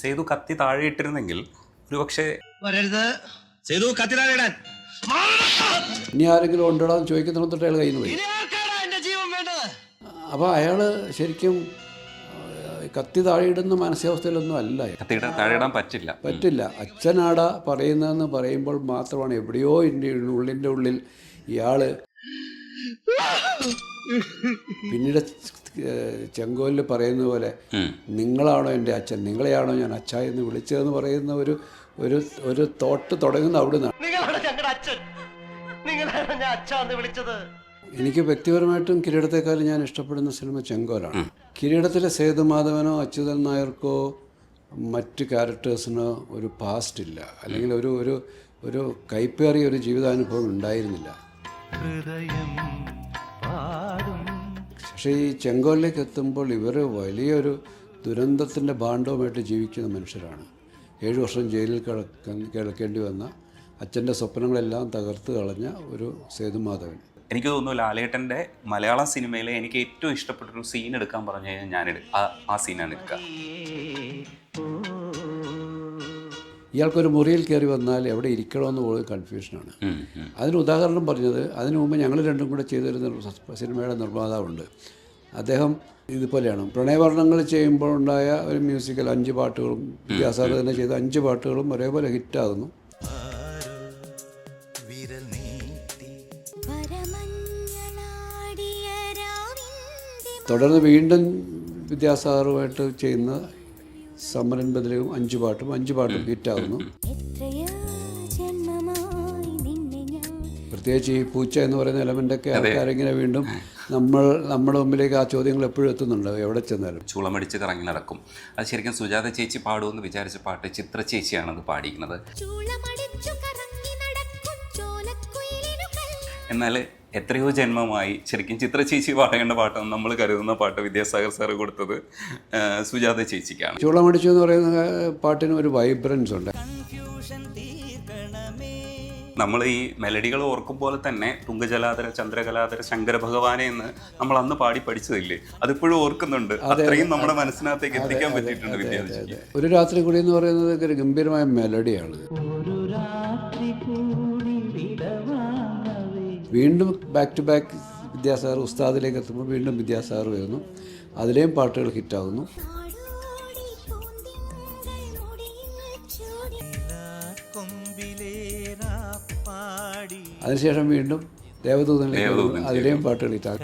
സേതു കത്തി താഴെ ഇട്ടിരുന്നെങ്കിൽ ഒരുപക്ഷെ ഇനി ആരെങ്കിലും ഉണ്ടോടാന്ന് ചോദിക്കുന്നിടത്തോട്ട് അയാൾ കയ്യിൽ നിന്ന് പോയി. അപ്പോൾ അയാൾ ശരിക്കും കത്തി താഴെയിടുന്ന മാനസികാവസ്ഥയിലൊന്നും അല്ല. കത്തിയുടെ താഴെയിടാൻ പറ്റില്ല. അച്ഛനാടാ പറയുന്നതെന്ന് പറയുമ്പോൾ മാത്രമാണ് എവിടെയോ ഉള്ളിൻ്റെ ഉള്ളിൽ ഇയാൾ പിന്നീട് ചെങ്കോലിൽ പറയുന്ന പോലെ നിങ്ങളാണോ എൻ്റെ അച്ഛൻ, നിങ്ങളെയാണോ ഞാൻ അച്ഛ എന്ന് വിളിച്ചതെന്ന് പറയുന്ന ഒരു തോട്ട് തുടങ്ങുന്ന അവിടെ നിന്നാണ്. എനിക്ക് വ്യക്തിപരമായിട്ടും കിരീടത്തെക്കാളും ഞാൻ ഇഷ്ടപ്പെടുന്ന സിനിമ ചെങ്കോലാണ്. കിരീടത്തിലെ സേതുമാധവനോ അച്യുതൻ നായർക്കോ മറ്റ് ക്യാരക്ടേഴ്സിനോ ഒരു പാസ്റ്റ് ഇല്ല, അല്ലെങ്കിൽ ഒരു കൈപ്പേറിയ ഒരു ജീവിതാനുഭവം ഉണ്ടായിരുന്നില്ല. പക്ഷേ ഈ ചെങ്കോലിലേക്ക് എത്തുമ്പോൾ ഇവർ വലിയൊരു ദുരന്തത്തിൻ്റെ ഭാണ്ഡവുമായിട്ട് ജീവിക്കുന്ന മനുഷ്യരാണ്. 7 വർഷം ജയിലിൽ കിടക്കേണ്ടി വന്ന, അച്ഛൻ്റെ സ്വപ്നങ്ങളെല്ലാം തകർത്ത് കളഞ്ഞ ഒരു സേതുമാധവൻ. എനിക്ക് തോന്നുന്നു ലാലേട്ടൻ്റെ മലയാള സിനിമയിലെ എനിക്ക് ഏറ്റവും ഇഷ്ടപ്പെട്ടൊരു സീൻ എടുക്കാൻ പറഞ്ഞു കഴിഞ്ഞാൽ ആ സീനാണ് എടുക്കുക. ഇയാൾക്കൊരു മുറിയിൽ കയറി വന്നാൽ എവിടെ ഇരിക്കണമെന്ന് പോലും കൺഫ്യൂഷനാണ്. അതിന് ഉദാഹരണം പറഞ്ഞത്, അതിനു മുമ്പ് ഞങ്ങൾ രണ്ടും കൂടെ ചെയ്തൊരു സിനിമയുടെ നിർമ്മാതാവുണ്ട്. അദ്ദേഹം ഇതുപോലെയാണ്, പ്രണയവർണ്ണങ്ങൾ ചെയ്യുമ്പോൾ ഉണ്ടായ ഒരു മ്യൂസിക്കൽ 5 പാട്ടുകളും വിദ്യാസാഗർ തന്നെ ചെയ്ത 5 പാട്ടുകളും ഒരേപോലെ ഹിറ്റാകുന്നു. തുടർന്ന് വീണ്ടും വിദ്യാസാഗറുമായിട്ട് ചെയ്യുന്ന സമരൻ ബദലും 5 പാട്ടും ഹിറ്റാകുന്നു. പ്രത്യേകിച്ച് ഈ പൂച്ച എന്ന് പറയുന്ന എലമെൻ്റൊക്കെ ആൾക്കാരിങ്ങനെ വീണ്ടും നമ്മുടെ മുമ്പിലേക്ക് ആ ചോദ്യങ്ങൾ എപ്പോഴും എത്തുന്നുണ്ട്, എവിടെ ചെന്നാലും. ചൂളമടിച്ച് കറങ്ങി നടക്കും. അത് ശരിക്കും സുജാത ചേച്ചി പാടുമെന്ന് വിചാരിച്ച പാട്ട് ചിത്ര ചേച്ചിയാണത് പാടിക്കുന്നത്. എന്നാൽ എത്രയോ ജന്മമായി ശരിക്കും ചിത്ര ചേച്ചി പാടേണ്ട പാട്ടെന്ന് നമ്മൾ കരുതുന്ന പാട്ട് വിദ്യാസാഗർ സാറ് കൊടുത്തത് സുജാത ചേച്ചിക്കാണ്. ചൂളമടിച്ചു എന്ന് പറയുന്ന പാട്ടിന് ഒരു വൈബ്രൻസ് ഉണ്ട്. നമ്മൾ ഈ മെലഡികൾ ഓർക്കും പോലെ തന്നെ തുങ്കജലാധര, ചന്ദ്രകലാധര, ശങ്കര ഭഗവാനെ എന്ന് നമ്മൾ അന്ന് പാടി പഠിച്ചതില്ലേ, അതിപ്പോഴും ഓർക്കുന്നുണ്ട്. അത്രയും നമ്മുടെ മനസ്സിനകത്തേക്ക് എത്തിക്കാൻ പറ്റിയിട്ടുണ്ട് വിദ്യാർത്ഥിക്ക്. ഒരു രാത്രി കൂടി എന്ന് പറയുന്നത് ഒരു ഗംഭീരമായ മെലഡിയാണ്. വീണ്ടും ബാക്ക് ടു ബാക്ക് വിദ്യാസാഗർ ഉസ്താദിലേക്ക് എത്തുമ്പോൾ വീണ്ടും വിദ്യാസാഗർ വരുന്നു, അതിലെയും പാട്ടുകൾ ഹിറ്റാകുന്നു. അതിനുശേഷം വീണ്ടും ദേവദൂതനിലേക്ക് അതിലെയും പാട്ടുകൾ ഹിറ്റാകും.